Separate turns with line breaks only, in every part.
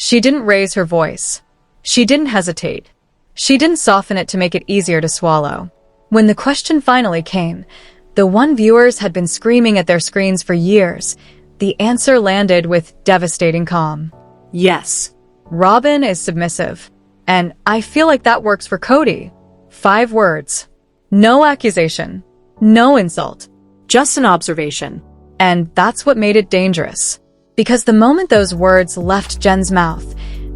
She didn't raise her voice. She didn't hesitate. She didn't soften it to make it easier to swallow. When the question finally came, the one viewers had been screaming at their screens for years, the answer landed with devastating calm. Yes, Robyn is submissive. And I feel like that works for Cody. 5 words. No accusation. No insult. Just an observation. And that's what made it dangerous. Because the moment those words left Jen's mouth,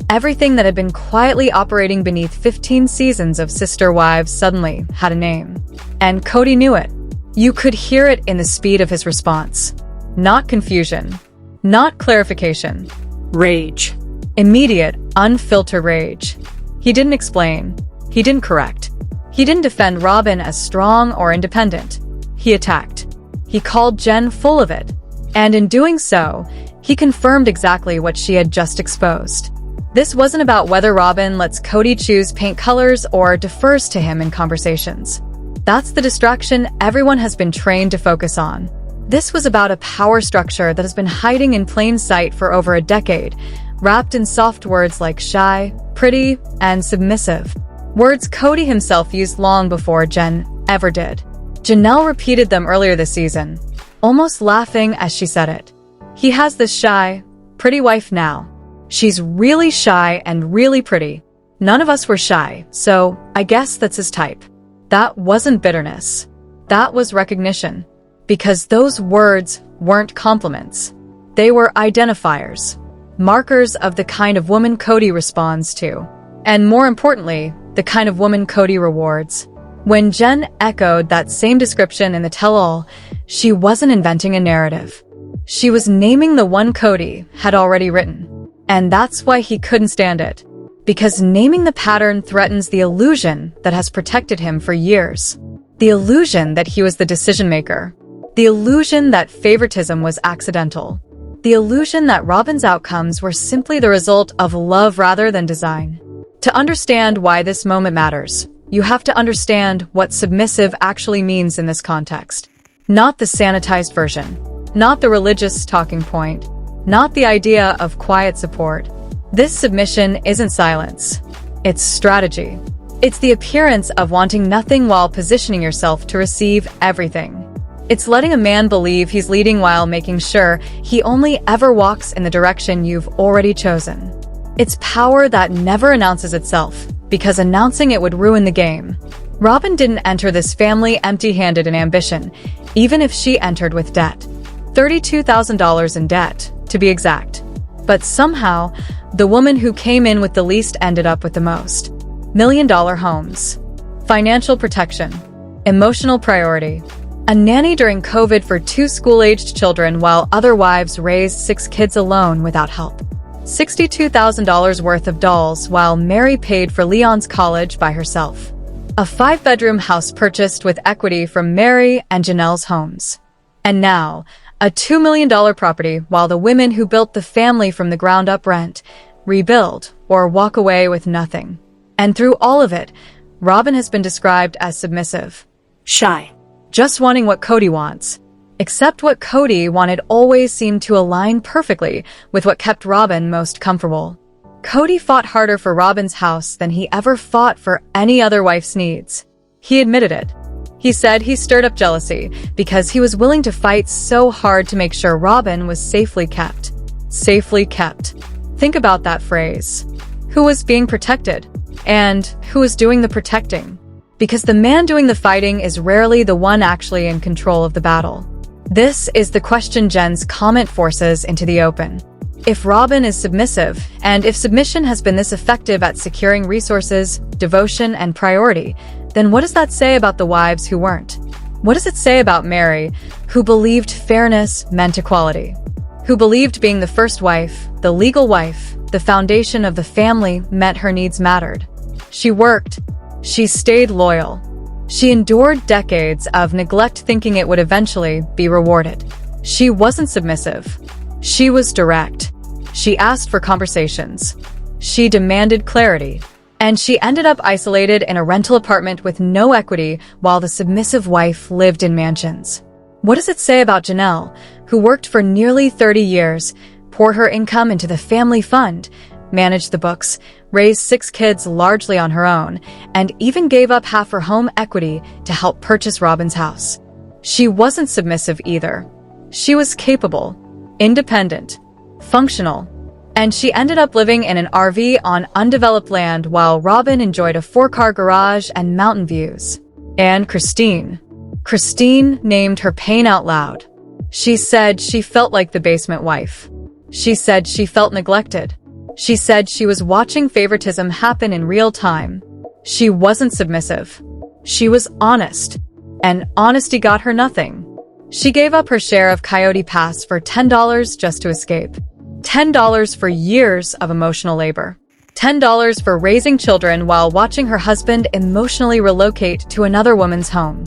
everything that had been quietly operating beneath 15 seasons of Sister Wives suddenly had a name. And Cody knew it. You could hear it in the speed of his response. Not confusion. Not clarification. Rage. Immediate, unfiltered rage. He didn't explain. He didn't correct. He didn't defend Robyn as strong or independent. He attacked. He called Jen full of it. And in doing so, he confirmed exactly what she had just exposed. This wasn't about whether Robyn lets Cody choose paint colors or defers to him in conversations. That's the distraction everyone has been trained to focus on. This was about a power structure that has been hiding in plain sight for over a decade, wrapped in soft words like shy, pretty, and submissive. Words Cody himself used long before Jen ever did. Janelle repeated them earlier this season, almost laughing as she said it. He has this shy, pretty wife now. She's really shy and really pretty. None of us were shy, so I guess that's his type. That wasn't bitterness. That was recognition. Because those words weren't compliments. They were identifiers. Markers of the kind of woman Cody responds to. And more importantly, the kind of woman Cody rewards. When Jen echoed that same description in the tell-all, she wasn't inventing a narrative. She was naming the one Cody had already written. And that's why he couldn't stand it. Because naming the pattern threatens the illusion that has protected him for years. The illusion that he was the decision-maker. The illusion that favoritism was accidental. The illusion that Robyn's outcomes were simply the result of love rather than design. To understand why this moment matters, you have to understand what submissive actually means in this context. Not the sanitized version. Not the religious talking point. Not the idea of quiet support. This submission isn't silence. It's strategy. It's the appearance of wanting nothing while positioning yourself to receive everything. It's letting a man believe he's leading while making sure he only ever walks in the direction you've already chosen. It's power that never announces itself, because announcing it would ruin the game. Robyn didn't enter this family empty-handed in ambition, even if she entered with debt. $32,000 in debt, to be exact. But somehow, the woman who came in with the least ended up with the most. $1 million homes. Financial protection. Emotional priority. A nanny during COVID for 2 school-aged children while other wives raised 6 kids alone without help. $62,000 worth of dolls while Meri paid for Leon's college by herself. A 5-bedroom house purchased with equity from Meri and Janelle's homes. And now, a $2 million property while the women who built the family from the ground up rent, rebuild, or walk away with nothing. And through all of it, Robyn has been described as submissive. Shy. Just wanting what Cody wants. Except what Cody wanted always seemed to align perfectly with what kept Robyn most comfortable. Cody fought harder for Robyn's house than he ever fought for any other wife's needs. He admitted it. He said he stirred up jealousy because he was willing to fight so hard to make sure Robyn was safely kept. Safely kept. Think about that phrase. Who was being protected? And who was doing the protecting? Because the man doing the fighting is rarely the one actually in control of the battle. This is the question Jen's comment forces into the open. If Robyn is submissive, and if submission has been this effective at securing resources, devotion, and priority, then what does that say about the wives who weren't? What does it say about Meri, who believed fairness meant equality? Who believed being the first wife, the legal wife, the foundation of the family meant her needs mattered? She worked. She stayed loyal. She endured decades of neglect thinking it would eventually be rewarded. She wasn't submissive. She was direct. She asked for conversations. She demanded clarity. And she ended up isolated in a rental apartment with no equity while the submissive wife lived in mansions. What does it say about Janelle, who worked for nearly 30 years, poured her income into the family fund, managed the books, raised 6 kids largely on her own, and even gave up half her home equity to help purchase Robyn's house. She wasn't submissive either. She was capable, independent, functional, and she ended up living in an RV on undeveloped land while Robyn enjoyed a 4-car garage and mountain views. And Christine named her pain out loud. She said she felt like the basement wife. She said she felt neglected. She said she was watching favoritism happen in real time. She wasn't submissive. She was honest. And honesty got her nothing. She gave up her share of Coyote Pass for $10 just to escape. $10 for years of emotional labor. $10 for raising children while watching her husband emotionally relocate to another woman's home.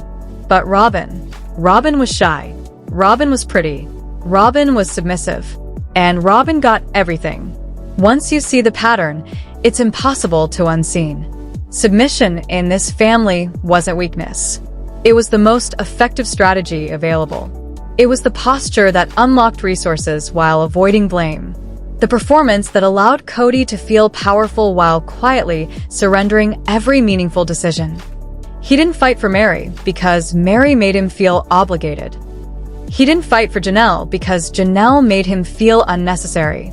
But Robyn was shy. Robyn was pretty. Robyn was submissive. And Robyn got everything. Once you see the pattern, it's impossible to unseen. Submission in this family wasn't weakness. It was the most effective strategy available. It was the posture that unlocked resources while avoiding blame. The performance that allowed Cody to feel powerful while quietly surrendering every meaningful decision. He didn't fight for Meri because Meri made him feel obligated. He didn't fight for Janelle because Janelle made him feel unnecessary.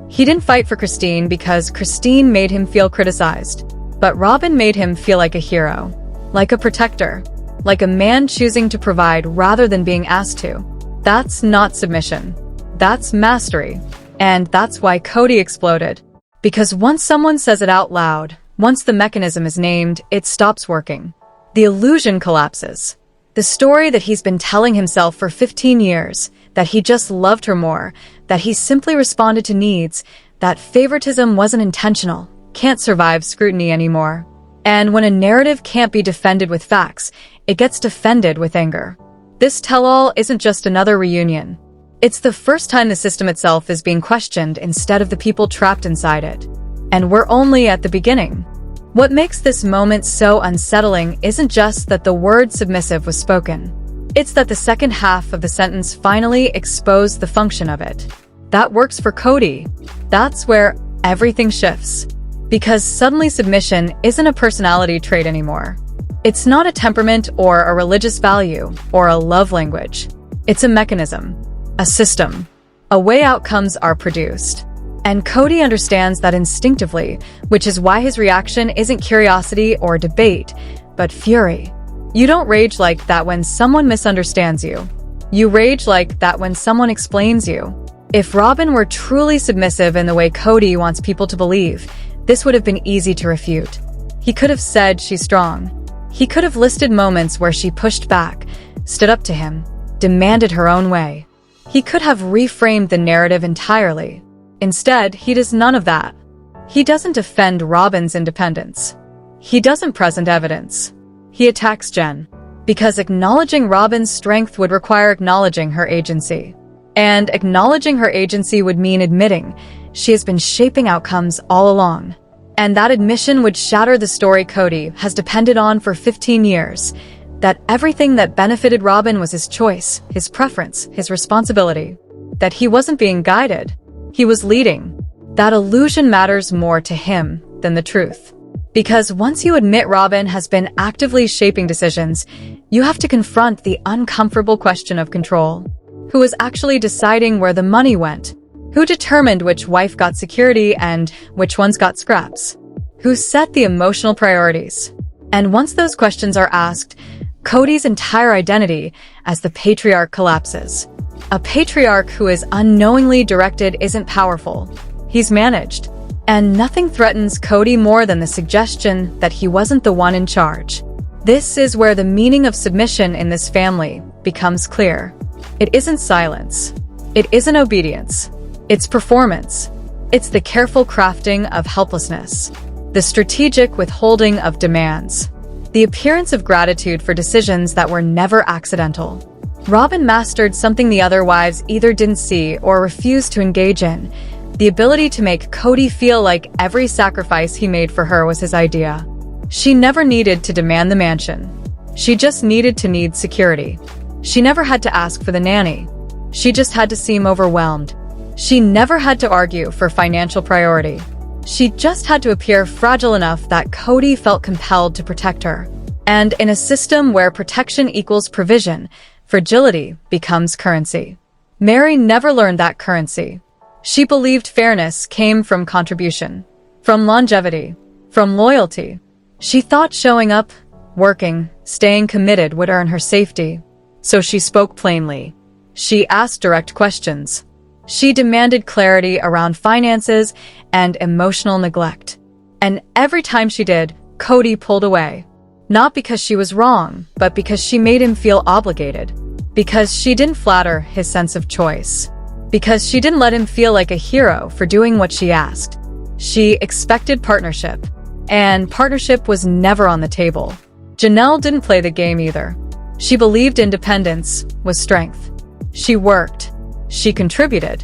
He didn't fight for Christine because Christine made him feel criticized. But Robyn made him feel like a hero, like a protector, like a man choosing to provide rather than being asked to. That's not submission. That's mastery. And that's why Cody exploded. Because once someone says it out loud, once the mechanism is named, it stops working. The illusion collapses. The story that he's been telling himself for 15 years, that he just loved her more, that he simply responded to needs, that favoritism wasn't intentional, can't survive scrutiny anymore. And when a narrative can't be defended with facts, it gets defended with anger. This tell-all isn't just another reunion. It's the first time the system itself is being questioned instead of the people trapped inside it. And we're only at the beginning. What makes this moment so unsettling isn't just that the word submissive was spoken. It's that the second half of the sentence finally exposed the function of it. That works for Cody. That's where everything shifts. Because suddenly submission isn't a personality trait anymore. It's not a temperament or a religious value or a love language. It's a mechanism, a system, a way outcomes are produced. And Cody understands that instinctively, which is why his reaction isn't curiosity or debate, but fury. You don't rage like that when someone misunderstands you. You rage like that when someone explains you. If Robyn were truly submissive in the way Cody wants people to believe, this would have been easy to refute. He could have said she's strong. He could have listed moments where she pushed back, stood up to him, demanded her own way. He could have reframed the narrative entirely. Instead, he does none of that. He doesn't defend Robyn's independence. He doesn't present evidence. He attacks Jen. Because acknowledging Robyn's strength would require acknowledging her agency. And acknowledging her agency would mean admitting she has been shaping outcomes all along. And that admission would shatter the story Cody has depended on for 15 years. That everything that benefited Robyn was his choice, his preference, his responsibility. That he wasn't being guided. He was leading. That illusion matters more to him than the truth. Because once you admit Robyn has been actively shaping decisions, you have to confront the uncomfortable question of control. Who was actually deciding where the money went? Who determined which wife got security and which ones got scraps? Who set the emotional priorities? And once those questions are asked, Cody's entire identity as the patriarch collapses. A patriarch who is unknowingly directed isn't powerful. He's managed. And nothing threatens Cody more than the suggestion that he wasn't the one in charge. This is where the meaning of submission in this family becomes clear. It isn't silence. It isn't obedience. It's performance. It's the careful crafting of helplessness. The strategic withholding of demands. The appearance of gratitude for decisions that were never accidental. Robyn mastered something the other wives either didn't see or refused to engage in. The ability to make Cody feel like every sacrifice he made for her was his idea. She never needed to demand the mansion. She just needed to need security. She never had to ask for the nanny. She just had to seem overwhelmed. She never had to argue for financial priority. She just had to appear fragile enough that Cody felt compelled to protect her. And in a system where protection equals provision, fragility becomes currency. Meri never learned that currency. She believed fairness came from contribution, from longevity, from loyalty. She thought showing up, working, staying committed would earn her safety. So she spoke plainly. She asked direct questions. She demanded clarity around finances and emotional neglect. And every time she did, Cody pulled away. Not because she was wrong, but because she made him feel obligated. Because she didn't flatter his sense of choice. Because she didn't let him feel like a hero for doing what she asked. She expected partnership. And partnership was never on the table. Janelle didn't play the game either. She believed independence was strength. She worked. She contributed.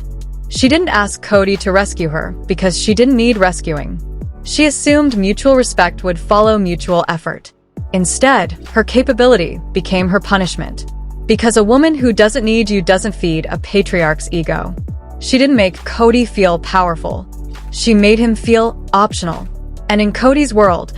She didn't ask Cody to rescue her because she didn't need rescuing. She assumed mutual respect would follow mutual effort. Instead, her capability became her punishment. Because a woman who doesn't need you doesn't feed a patriarch's ego. She didn't make Cody feel powerful. She made him feel optional. And in Cody's world,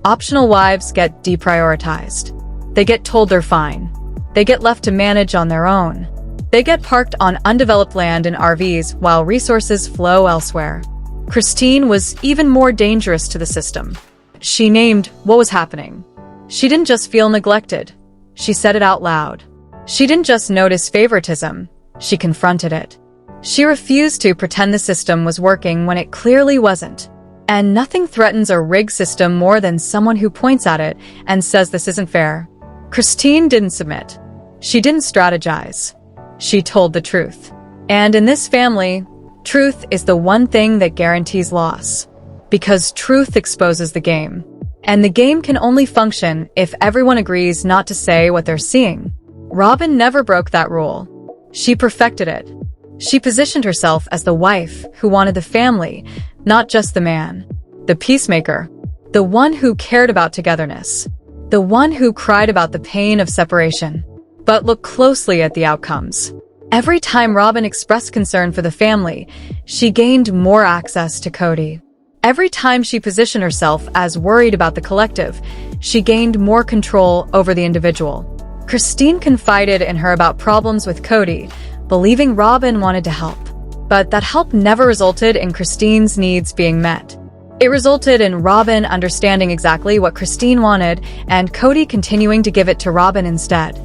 optional wives get deprioritized. They get told they're fine. They get left to manage on their own. They get parked on undeveloped land in RVs while resources flow elsewhere. Christine was even more dangerous to the system. She named what was happening. She didn't just feel neglected. She said it out loud. She didn't just notice favoritism. She confronted it. She refused to pretend the system was working when it clearly wasn't. And nothing threatens a rigged system more than someone who points at it and says this isn't fair. Christine didn't submit. She didn't strategize. She told the truth. And in this family, truth is the one thing that guarantees loss. Because truth exposes the game. And the game can only function if everyone agrees not to say what they're seeing. Robyn never broke that rule. She perfected it. She positioned herself as the wife who wanted the family, not just the man. The peacemaker. The one who cared about togetherness. The one who cried about the pain of separation. But look closely at the outcomes. Every time Robyn expressed concern for the family, she gained more access to Cody. Every time she positioned herself as worried about the collective, she gained more control over the individual. Christine confided in her about problems with Cody, believing Robyn wanted to help. But that help never resulted in Christine's needs being met. It resulted in Robyn understanding exactly what Christine wanted and Cody continuing to give it to Robyn instead.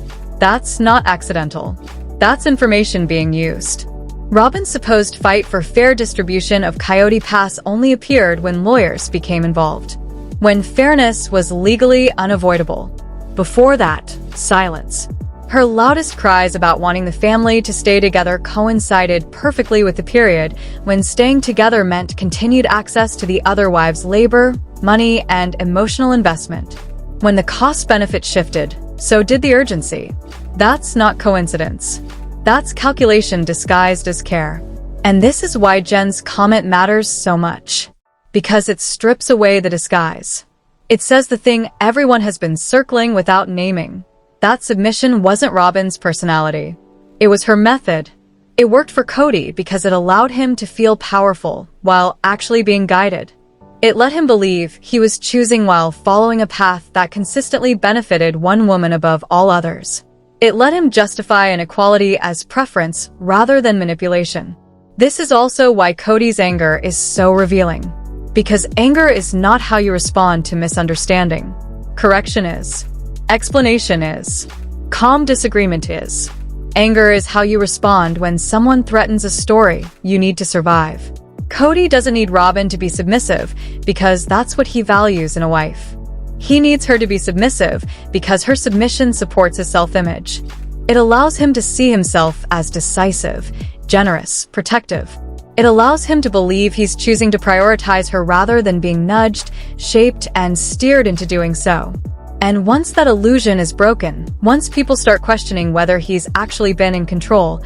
That's not accidental. That's information being used. Robyn's supposed fight for fair distribution of Coyote Pass only appeared when lawyers became involved. When fairness was legally unavoidable. Before that, silence. Her loudest cries about wanting the family to stay together coincided perfectly with the period when staying together meant continued access to the other wives' labor, money, and emotional investment. When the cost-benefit shifted, so did the urgency. That's not coincidence. That's calculation disguised as care. And this is why Jen's comment matters so much. Because it strips away the disguise. It says the thing everyone has been circling without naming. That submission wasn't Robyn's personality. It was her method. It worked for Cody because it allowed him to feel powerful while actually being guided. It let him believe he was choosing while following a path that consistently benefited one woman above all others. It let him justify inequality as preference rather than manipulation. This is also why Cody's anger is so revealing. Because anger is not how you respond to misunderstanding. Correction is. Explanation is. Calm disagreement is. Anger is how you respond when someone threatens a story you need to survive. Cody doesn't need Robyn to be submissive because that's what he values in a wife. He needs her to be submissive because her submission supports his self-image. It allows him to see himself as decisive, generous, protective. It allows him to believe he's choosing to prioritize her rather than being nudged, shaped, and steered into doing so. And once that illusion is broken, once people start questioning whether he's actually been in control,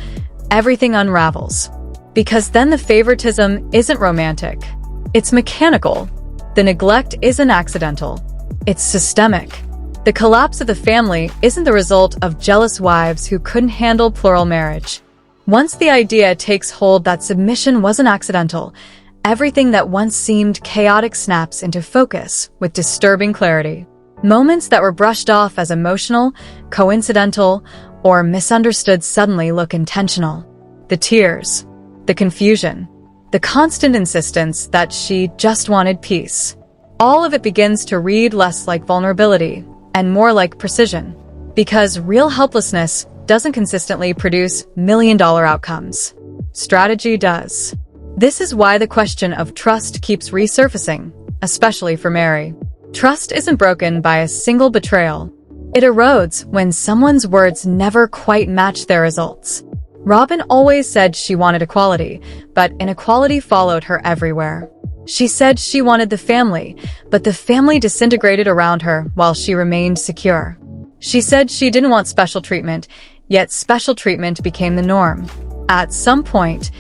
everything unravels. Because then the favoritism isn't romantic. It's mechanical. The neglect isn't accidental. It's systemic. The collapse of the family isn't the result of jealous wives who couldn't handle plural marriage. Once the idea takes hold that submission wasn't accidental, Everything that once seemed chaotic snaps into focus with disturbing clarity. Moments that were brushed off as emotional, coincidental, or misunderstood suddenly look intentional. The tears, the confusion, the constant insistence that she just wanted peace. All of it begins to read less like vulnerability and more like precision, because real helplessness doesn't consistently produce million-dollar outcomes. Strategy does. This is why the question of trust keeps resurfacing, especially for Meri. Trust isn't broken by a single betrayal. It erodes when someone's words never quite match their results. Robyn always said she wanted equality, but inequality followed her everywhere. She said she wanted the family, but the family disintegrated around her while she remained secure. She said she didn't want special treatment, yet special treatment became the norm. At some point,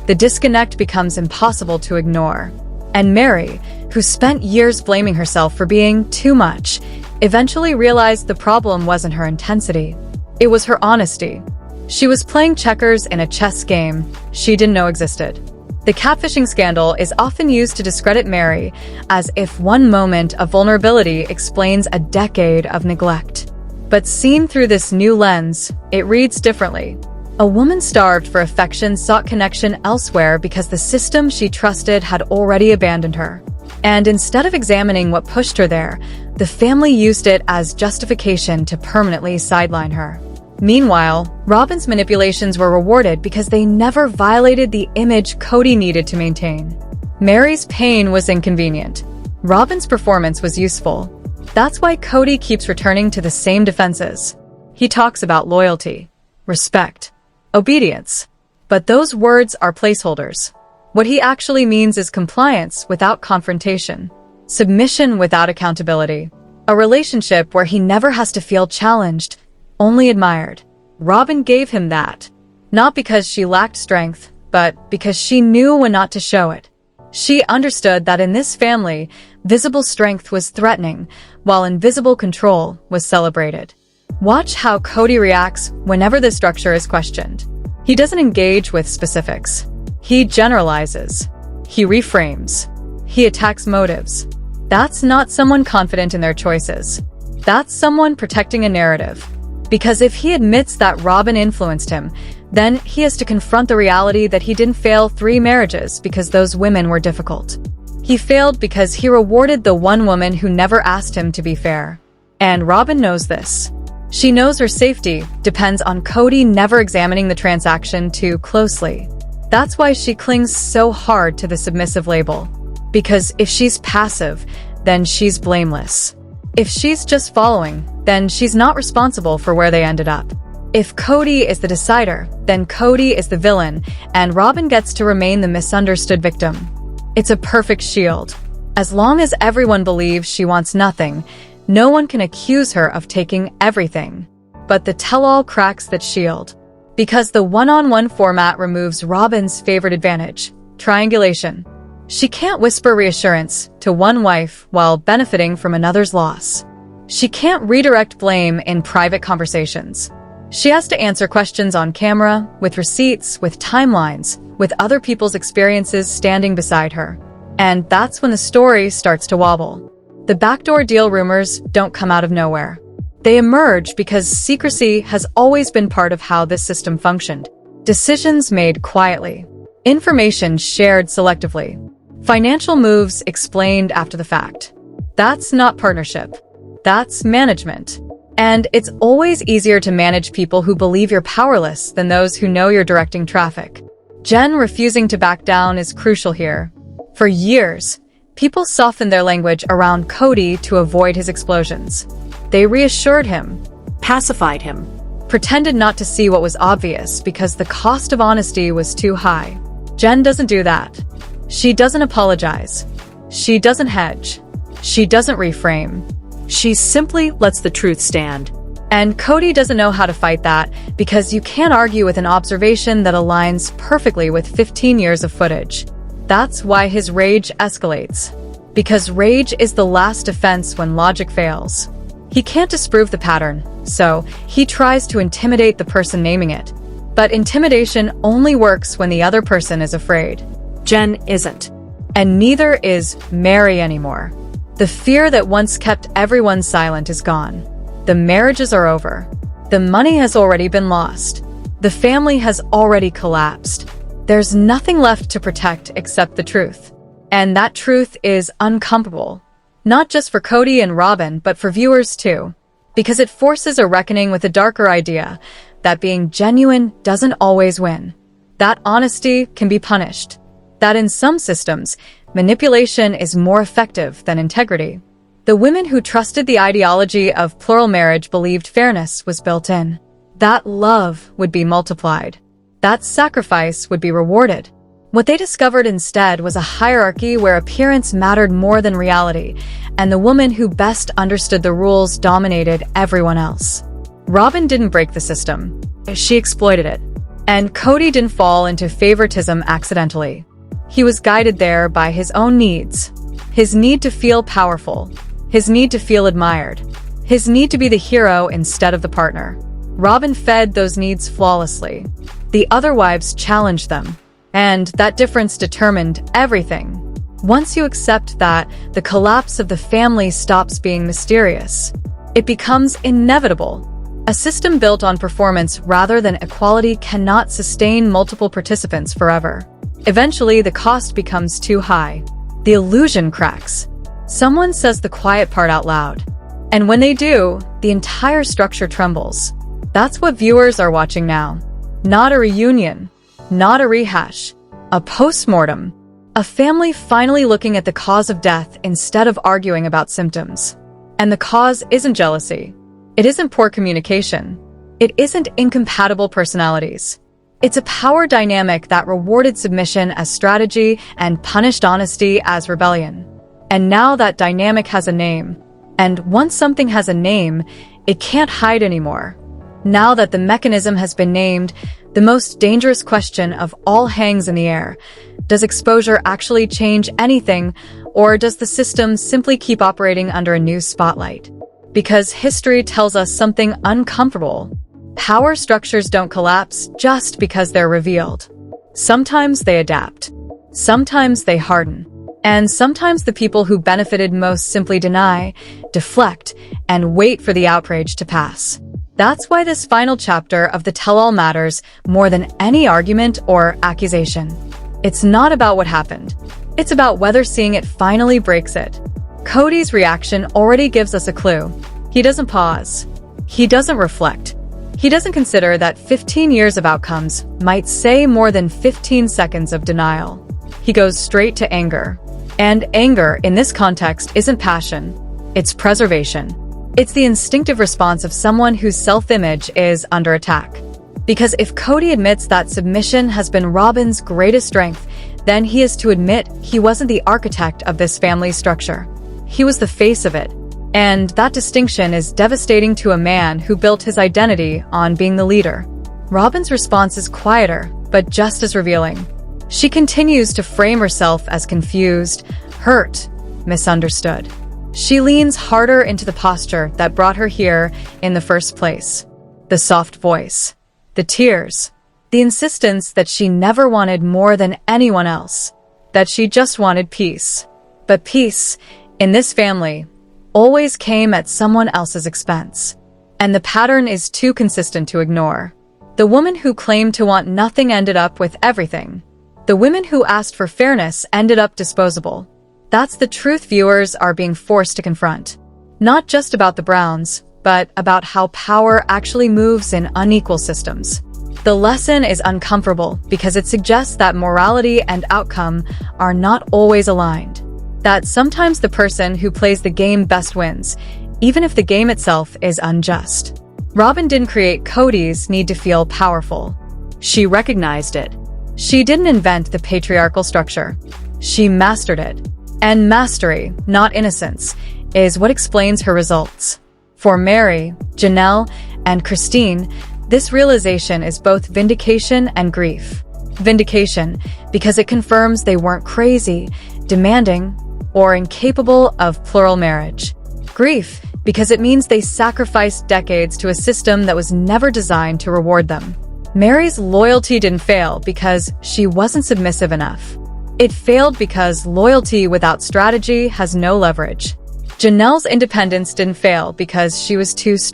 the disconnect becomes impossible to ignore. And Meri, who spent years blaming herself for being too much, eventually realized the problem wasn't her intensity. It was her honesty. She was playing checkers in a chess game she didn't know existed. The catfishing scandal is often used to discredit Meri, as if one moment of vulnerability explains a decade of neglect. But seen through this new lens, it reads differently. A woman starved for affection sought connection elsewhere because the system she trusted had already abandoned her. And instead of examining what pushed her there, the family used it as justification to permanently sideline her. Meanwhile, Robyn's manipulations were rewarded because they never violated the image Cody needed to maintain. Meri's pain was inconvenient. Robyn's performance was useful. That's why Cody keeps returning to the same defenses. He talks about loyalty, respect, obedience. But those words are placeholders. What he actually means is compliance without confrontation, submission without accountability, a relationship where he never has to feel challenged, only admired. Robyn gave him that, not because she lacked strength, but because she knew when not to show it. She understood that in this family, visible strength was threatening, while invisible control was celebrated. Watch how Cody reacts whenever the structure is questioned. He doesn't engage with specifics. He generalizes. He reframes. He attacks motives. That's not someone confident in their choices. That's someone protecting a narrative. Because if he admits that Robyn influenced him, then he has to confront the reality that he didn't fail 3 marriages because those women were difficult. He failed because he rewarded the one woman who never asked him to be fair. And Robyn knows this. She knows her safety depends on Cody never examining the transaction too closely. That's why she clings so hard to the submissive label. Because if she's passive, then she's blameless. If she's just following, then she's not responsible for where they ended up. If Cody is the decider, then Cody is the villain, and Robyn gets to remain the misunderstood victim. It's a perfect shield. As long as everyone believes she wants nothing, no one can accuse her of taking everything. But the tell-all cracks that shield. Because the one-on-one format removes Robyn's favorite advantage, triangulation. She can't whisper reassurance to one wife while benefiting from another's loss. She can't redirect blame in private conversations. She has to answer questions on camera, with receipts, with timelines, with other people's experiences standing beside her. And that's when the story starts to wobble. The backdoor deal rumors don't come out of nowhere. They emerge because secrecy has always been part of how this system functioned. Decisions made quietly. Information shared selectively. Financial moves explained after the fact. That's not partnership. That's management. And it's always easier to manage people who believe you're powerless than those who know you're directing traffic. Jen refusing to back down is crucial here. For years, people softened their language around Cody to avoid his explosions. They reassured him, pacified him, pretended not to see what was obvious because the cost of honesty was too high. Jen doesn't do that. She doesn't apologize. She doesn't hedge. She doesn't reframe. She simply lets the truth stand. And Cody doesn't know how to fight that because you can't argue with an observation that aligns perfectly with 15 years of footage. That's why his rage escalates. Because rage is the last defense when logic fails. He can't disprove the pattern, so he tries to intimidate the person naming it. But intimidation only works when the other person is afraid. Jen isn't. And neither is Meri anymore. The fear that once kept everyone silent is gone. The marriages are over. The money has already been lost. The family has already collapsed. There's nothing left to protect except the truth. And that truth is uncomfortable. Not just for Cody and Robyn, but for viewers too. Because it forces a reckoning with a darker idea that being genuine doesn't always win. That honesty can be punished. That in some systems, manipulation is more effective than integrity. The women who trusted the ideology of plural marriage believed fairness was built in. That love would be multiplied. That sacrifice would be rewarded. What they discovered instead was a hierarchy where appearance mattered more than reality, and the woman who best understood the rules dominated everyone else. Robyn didn't break the system. She exploited it. And Cody didn't fall into favoritism accidentally. He was guided there by his own needs. His need to feel powerful. His need to feel admired. His need to be the hero instead of the partner. Robyn fed those needs flawlessly. The other wives challenged them. And that difference determined everything. Once you accept that, the collapse of the family stops being mysterious. It becomes inevitable. A system built on performance rather than equality cannot sustain multiple participants forever. Eventually, the cost becomes too high. The illusion cracks. Someone says the quiet part out loud. And when they do, the entire structure trembles. That's what viewers are watching now. Not a reunion. Not a rehash. A postmortem. A family finally looking at the cause of death instead of arguing about symptoms. And the cause isn't jealousy. It isn't poor communication. It isn't incompatible personalities. It's a power dynamic that rewarded submission as strategy and punished honesty as rebellion. And now that dynamic has a name. And once something has a name, it can't hide anymore. Now that the mechanism has been named, the most dangerous question of all hangs in the air. Does exposure actually change anything, or does the system simply keep operating under a new spotlight? Because history tells us something uncomfortable. Power structures don't collapse just because they're revealed. Sometimes they adapt. Sometimes they harden. And sometimes the people who benefited most simply deny, deflect, and wait for the outrage to pass. That's why this final chapter of the tell-all matters more than any argument or accusation. It's not about what happened. It's about whether seeing it finally breaks it. Cody's reaction already gives us a clue. He doesn't pause. He doesn't reflect. He doesn't consider that 15 years of outcomes might say more than 15 seconds of denial. He goes straight to anger. And anger, in this context, isn't passion. It's preservation. It's the instinctive response of someone whose self-image is under attack. Because if Cody admits that submission has been Robyn's greatest strength, then he is to admit he wasn't the architect of this family structure. He was the face of it. And that distinction is devastating to a man who built his identity on being the leader. Robyn's response is quieter, but just as revealing. She continues to frame herself as confused, hurt, misunderstood. She leans harder into the posture that brought her here in the first place. The soft voice, the tears, the insistence that she never wanted more than anyone else, that she just wanted peace. But peace, in this family, always came at someone else's expense. And the pattern is too consistent to ignore. The woman who claimed to want nothing ended up with everything. The women who asked for fairness ended up disposable. That's the truth viewers are being forced to confront. Not just about the Browns, but about how power actually moves in unequal systems. The lesson is uncomfortable because it suggests that morality and outcome are not always aligned. That sometimes the person who plays the game best wins, even if the game itself is unjust. Robyn didn't create Cody's need to feel powerful. She recognized it. She didn't invent the patriarchal structure. She mastered it. And mastery, not innocence, is what explains her results. For Meri, Janelle, and Christine, this realization is both vindication and grief. Vindication, because it confirms they weren't crazy, demanding, or incapable of plural marriage. Grief, because it means they sacrificed decades to a system that was never designed to reward them. Meri's loyalty didn't fail because she wasn't submissive enough. It failed because loyalty without strategy has no leverage. Janelle's independence didn't fail because she was too strong.